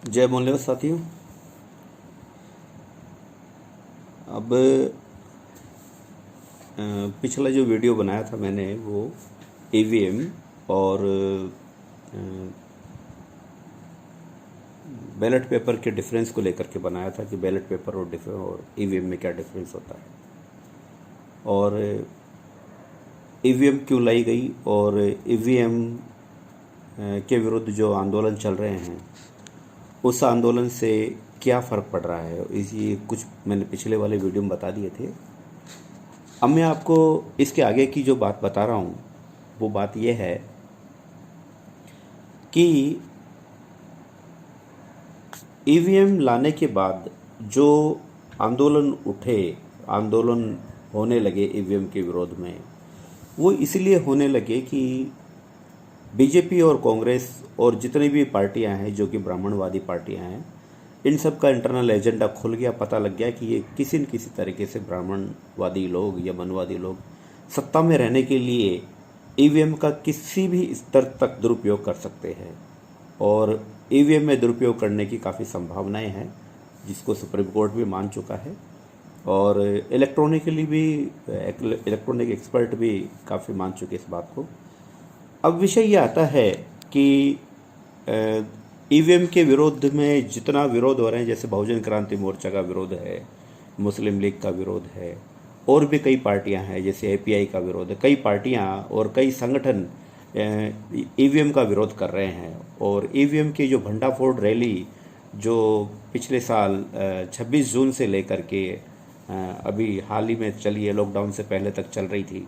जय मूल्य साथियों। अब पिछला जो वीडियो बनाया था मैंने वो ईवीएम और बैलेट पेपर के डिफरेंस को लेकर के बनाया था कि बैलेट पेपर और ईवीएम में क्या डिफरेंस होता है और ईवीएम क्यों लाई गई और ईवीएम के विरुद्ध जो आंदोलन चल रहे हैं उस आंदोलन से क्या फ़र्क पड़ रहा है। इसी कुछ मैंने पिछले वाले वीडियो में बता दिए थे। अब मैं आपको इसके आगे की जो बात बता रहा हूँ वो बात यह है कि ईवीएम लाने के बाद जो आंदोलन होने लगे ईवीएम के विरोध में, वो इसलिए होने लगे कि बीजेपी और कांग्रेस और जितनी भी पार्टियां हैं जो कि ब्राह्मणवादी पार्टियां हैं, इन सब का इंटरनल एजेंडा खुल गया। पता लग गया कि ये किसी न किसी तरीके से ब्राह्मणवादी लोग या मनवादी लोग सत्ता में रहने के लिए ईवीएम का किसी भी स्तर तक दुरुपयोग कर सकते हैं और ईवीएम में दुरुपयोग करने की काफ़ी संभावनाएं हैं, जिसको सुप्रीम कोर्ट भी मान चुका है और इलेक्ट्रॉनिक एक्सपर्ट भी काफ़ी मान चुके इस बात को। अब विषय ये आता है कि ईवीएम के विरोध में जितना विरोध हो रहे हैं, जैसे बहुजन क्रांति मोर्चा का विरोध है, मुस्लिम लीग का विरोध है और भी कई पार्टियां हैं, जैसे एपीआई का विरोध है। कई पार्टियां और कई संगठन ईवीएम का विरोध कर रहे हैं और ईवीएम की जो भंडाफोड़ रैली जो पिछले साल 26 जून से लेकर के अभी हाल ही में चली है, लॉकडाउन से पहले तक चल रही थी,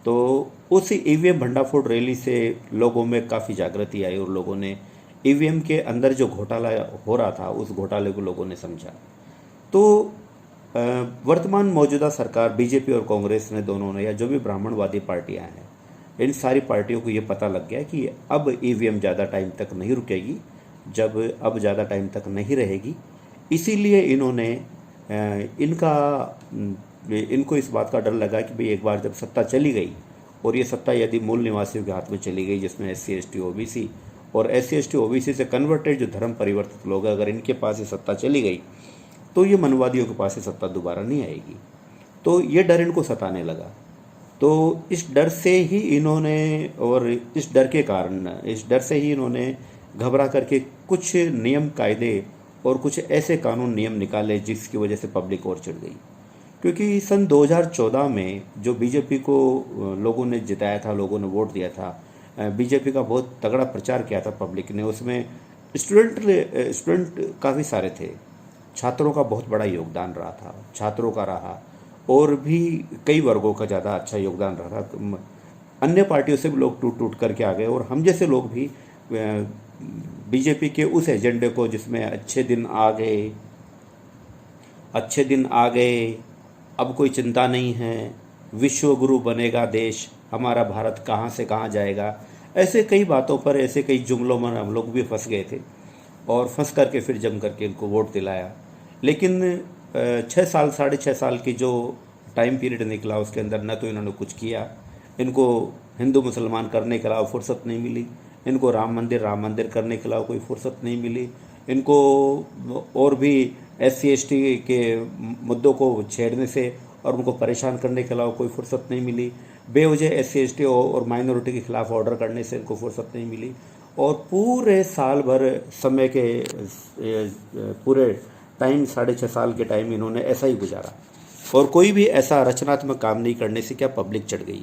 तो उस ईवीएम भंडाफोड़ रैली से लोगों में काफ़ी जागृति आई और लोगों ने ईवीएम के अंदर जो घोटाला हो रहा था उस घोटाले को लोगों ने समझा। तो वर्तमान मौजूदा सरकार बीजेपी और कांग्रेस ने दोनों ने, या जो भी ब्राह्मणवादी पार्टियां हैं, इन सारी पार्टियों को ये पता लग गया कि अब ईवीएम ज़्यादा टाइम तक नहीं रुकेगी, अब ज़्यादा टाइम तक नहीं रहेगी। इसीलिए इनको इस बात का डर लगा कि भाई एक बार जब सत्ता चली गई और ये सत्ता यदि मूल निवासियों के हाथ में चली गई, जिसमें SC ST OBC और SC ST OBC से कन्वर्टेड जो धर्म परिवर्तित लोग, अगर इनके पास ये सत्ता चली गई तो ये मनवादियों के पास ये सत्ता दोबारा नहीं आएगी। तो ये डर इनको सताने लगा। तो इस डर से ही इन्होंने घबरा करके कुछ नियम कायदे और कुछ ऐसे कानून नियम निकाले जिसकी वजह से पब्लिक और चिढ़ गई। क्योंकि सन 2014 में जो बीजेपी को लोगों ने जिताया था, लोगों ने वोट दिया था, बीजेपी का बहुत तगड़ा प्रचार किया था पब्लिक ने। उसमें स्टूडेंट काफ़ी सारे थे, छात्रों का बहुत बड़ा योगदान रहा था, छात्रों का रहा और भी कई वर्गों का ज़्यादा अच्छा योगदान रहा था। अन्य पार्टियों से भी लोग टूट टूट करके आ गए और हम जैसे लोग भी बीजेपी के उस एजेंडे को, जिसमें अच्छे दिन आ गए, अब कोई चिंता नहीं है, विश्व गुरु बनेगा देश, हमारा भारत कहाँ से कहाँ जाएगा, ऐसे कई बातों पर, ऐसे कई जुमलों में हम लोग भी फंस गए थे और फंस करके फिर जम करके इनको वोट दिलाया। लेकिन 6 साल की जो टाइम पीरियड निकला उसके अंदर न तो इन्होंने कुछ किया, इनको हिंदू मुसलमान करने के अलावा फुर्सत नहीं मिली, इनको राम मंदिर करने के अलावा कोई फुर्सत नहीं मिली, इनको और भी SC ST के मुद्दों को छेड़ने से और उनको परेशान करने के अलावा कोई फुर्सत नहीं मिली, बेवजह SC ST और माइनॉरिटी के खिलाफ ऑर्डर करने से इनको फुर्सत नहीं मिली और पूरे साल भर समय के पूरे टाइम 6.5 साल के टाइम इन्होंने ऐसा ही गुजारा और कोई भी ऐसा रचनात्मक काम नहीं करने से क्या पब्लिक चढ़ गई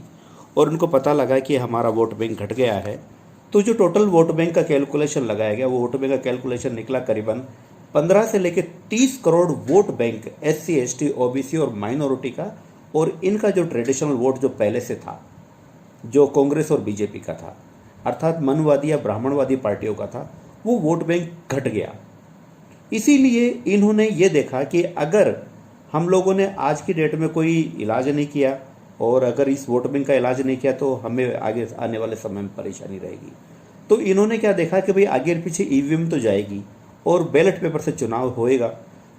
और उनको पता लगा कि हमारा वोट बैंक घट गया है। तो जो टोटल वोट बैंक का कैलकुलेशन लगाया गया, वो वोट बैंक का कैलकुलेशन निकला करीबन 15 से लेकर 30 crore vote bank SC ST OBC और माइनॉरिटी का, और इनका जो ट्रेडिशनल वोट जो पहले से था, जो कांग्रेस और बीजेपी का था, अर्थात मनवादी या ब्राह्मणवादी पार्टियों का था, वो वोट बैंक घट गया। इसीलिए इन्होंने ये देखा कि अगर हम लोगों ने आज की डेट में कोई इलाज नहीं किया और अगर इस वोट बैंक का इलाज नहीं किया तो हमें आगे आने वाले समय में परेशानी रहेगी। तो इन्होंने क्या देखा कि भाई आगे पीछे ईवीएम तो जाएगी और बैलेट पेपर से चुनाव होएगा,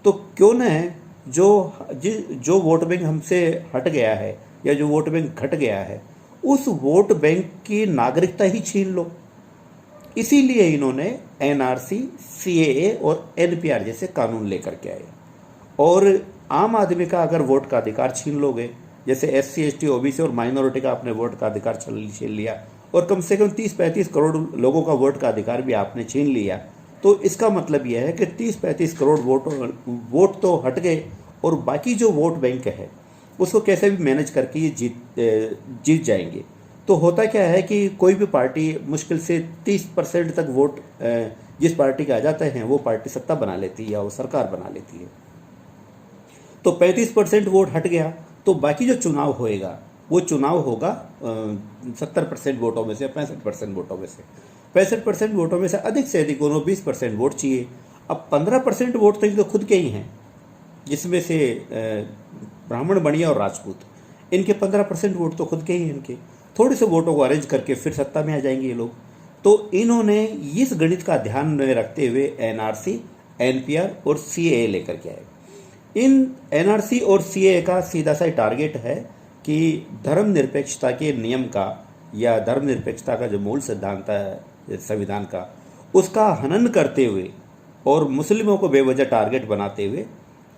तो क्यों न जो वोट बैंक हमसे हट गया है या जो वोट बैंक घट गया है, उस वोट बैंक की नागरिकता ही छीन लो। इसीलिए इन्होंने एनआरसी, सीएए और एनपीआर जैसे कानून लेकर के आए। और आम आदमी का अगर वोट का अधिकार छीन लोगे, जैसे एससी, एसटी, ओबीसी और माइनॉरिटी का आपने वोट का अधिकार छीन लिया, और कम से कम 30-35 करोड़ लोगों का वोट का अधिकार भी आपने छीन लिया, तो इसका मतलब यह है कि 30-35 करोड़ वोट तो हट गए, और बाकी जो वोट बैंक है उसको कैसे भी मैनेज करके ये जीत जाएंगे। तो होता क्या है कि कोई भी पार्टी मुश्किल से 30% तक वोट जिस पार्टी के आ जाते हैं वो पार्टी सत्ता बना लेती है या वो सरकार बना लेती है। तो 35% वोट हट गया, तो बाकी जो चुनाव होएगा वो चुनाव होगा 70% वोटों में से, 65% वोटों में से। 65% वोटों में से अधिक से अधिक उन्होंने 20% वोट चाहिए। अब 15% वोट तो इनके खुद के ही हैं, जिसमें से ब्राह्मण, बनिया और राजपूत, इनके 15% वोट तो खुद के ही हैं। इनके थोड़े से वोटों को अरेंज करके फिर सत्ता में आ जाएंगे ये लोग। तो इन्होंने इस गणित का ध्यान में रखते हुए एनआरसी, एनपीआर और सीएए लेकर के आए। इन एनआरसी और सीएए का सीधा सा टारगेट है कि धर्मनिरपेक्षता के नियम का या धर्मनिरपेक्षता का जो मूल सिद्धांत है संविधान का, उसका हनन करते हुए और मुस्लिमों को बेवजह टारगेट बनाते हुए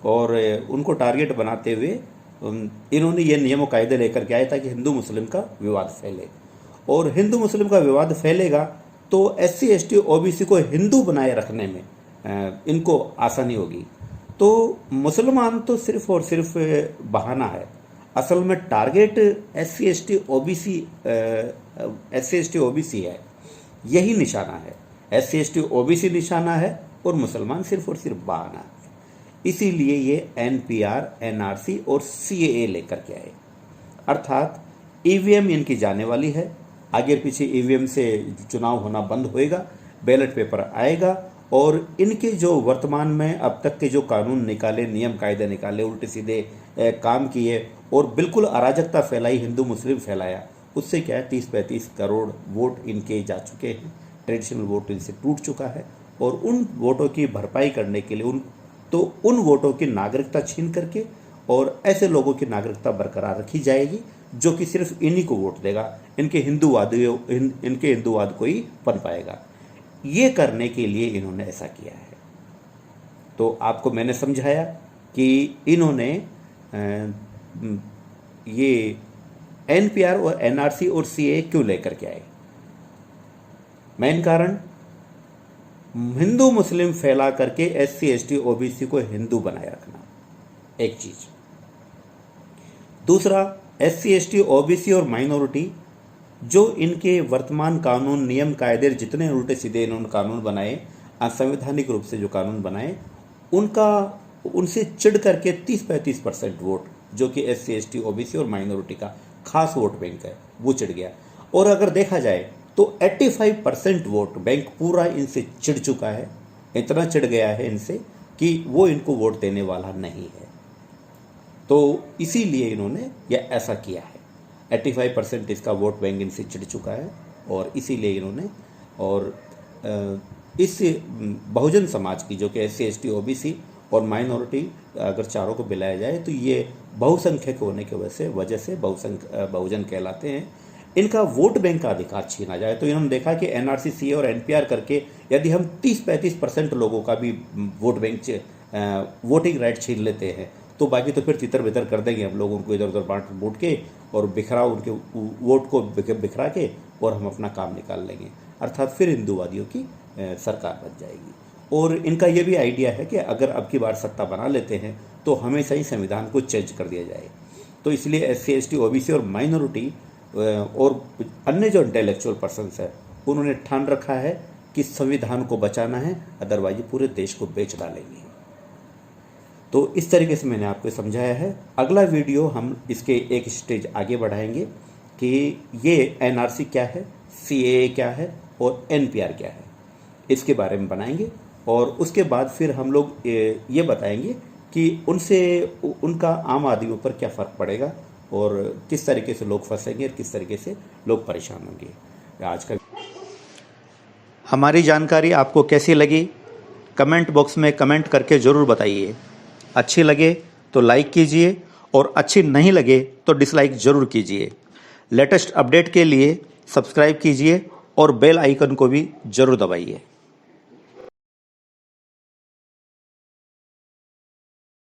और उनको टारगेट बनाते हुए इन्होंने ये नियम और कायदे लेकर के आए ताकि हिंदू मुस्लिम का विवाद फैले। और हिंदू मुस्लिम का विवाद फैलेगा तो एससी, एसटी, ओबीसी को हिंदू बनाए रखने में इनको आसानी होगी। तो मुसलमान तो सिर्फ और सिर्फ बहाना है, असल में टारगेट एससी, एसटी, ओबीसी है, यही निशाना है। एससी, एसटी, ओबीसी निशाना है और मुसलमान सिर्फ और सिर्फ बहाना है। इसीलिए ये एनपीआर, एनआरसी और सीएए लेकर के आए। अर्थात ईवीएम इनकी जाने वाली है, आगे पीछे ईवीएम से चुनाव होना बंद होएगा, बैलेट पेपर आएगा, और इनके जो वर्तमान में अब तक के जो कानून निकाले, नियम कायदे निकाले, उल्टे सीधे काम किए और बिल्कुल अराजकता फैलाई, हिंदू मुस्लिम फैलाया, उससे क्या है 30-35 करोड़ वोट इनके जा चुके हैं। ट्रेडिशनल वोट इनसे टूट चुका है, और उन वोटों की भरपाई करने के लिए उन वोटों की नागरिकता छीन करके और ऐसे लोगों की नागरिकता बरकरार रखी जाएगी जो कि सिर्फ इन्हीं को वोट देगा, इनके हिंदूवाद को ही बन पाएगा। ये करने के लिए इन्होंने ऐसा किया है। तो आपको मैंने समझाया कि इन्होंने ये एनपीआर और एनआरसी और सीए क्यों लेकर के आए। मेन कारण हिंदू मुस्लिम फैला करके एससी, एसटी, ओबीसी को हिंदू बनाए रखना, एक चीज। दूसरा, एससी, एसटी, ओबीसी और माइनॉरिटी जो इनके वर्तमान कानून, नियम, कायदे, जितने उल्टे सीधे इन्होंने कानून बनाए, असंवैधानिक रूप से जो कानून बनाए, उनसे चिढ़ करके 30-35% वोट जो कि एससी, एसटी, ओबीसी और माइनॉरिटी का खास वोट बैंक है, वो चिढ़ गया। और अगर देखा जाए तो 85% वोट बैंक पूरा इनसे चिढ़ चुका है, इतना चिढ़ गया है इनसे कि वो इनको वोट देने वाला नहीं है। तो इसीलिए इन्होंने यह ऐसा किया है। 85% इसका वोट बैंक इनसे चिढ़ चुका है, और इसीलिए इन्होंने, और इस बहुजन समाज की जो कि एससी, एसटी, ओबीसी और माइनॉरिटी अगर चारों को मिलाया जाए तो ये बहुसंख्यक होने की वजह से बहुजन कहलाते हैं। इनका वोट बैंक का अधिकार छीना जाए तो इन्होंने देखा कि एनआरसी, सीए और एनपीआर करके यदि हम 30-35% लोगों का भी वोट बैंक वोटिंग राइट छीन लेते हैं तो बाकी तो फिर तितर बितर कर देंगे हम लोग, उनको इधर उधर बांट बूट के और उनके वोट को बिखरा के, और हम अपना काम निकाल लेंगे। अर्थात फिर हिंदूवादियों की सरकार बन जाएगी। और इनका ये भी आइडिया है कि अगर अब की बार सत्ता बना लेते हैं तो हमेशा ही संविधान को चेंज कर दिया जाए। तो इसलिए एससी, एसटी, ओबीसी और माइनॉरिटी और अन्य जो इंटेलेक्चुअल पर्सन्स है उन्होंने ठान रखा है कि संविधान को बचाना है, अदरवाइज पूरे देश को बेच डालेंगे। तो इस तरीके से मैंने आपको समझाया है। अगला वीडियो हम इसके एक स्टेज आगे बढ़ाएंगे कि ये एनआरसी क्या है, सीएए क्या है और एनपीआर क्या है, इसके बारे में बनाएंगे। और उसके बाद फिर हम लोग ये बताएंगे कि उनका आम आदमियों पर क्या फ़र्क पड़ेगा और किस तरीके से लोग फंसेंगे और किस तरीके से लोग परेशान होंगे। आज का हमारी जानकारी आपको कैसी लगी, कमेंट बॉक्स में कमेंट करके ज़रूर बताइए। अच्छी लगे तो लाइक कीजिए और अच्छी नहीं लगे तो डिसलाइक ज़रूर कीजिए। लेटेस्ट अपडेट के लिए सब्सक्राइब कीजिए और बेल आइकन को भी जरूर दबाइए।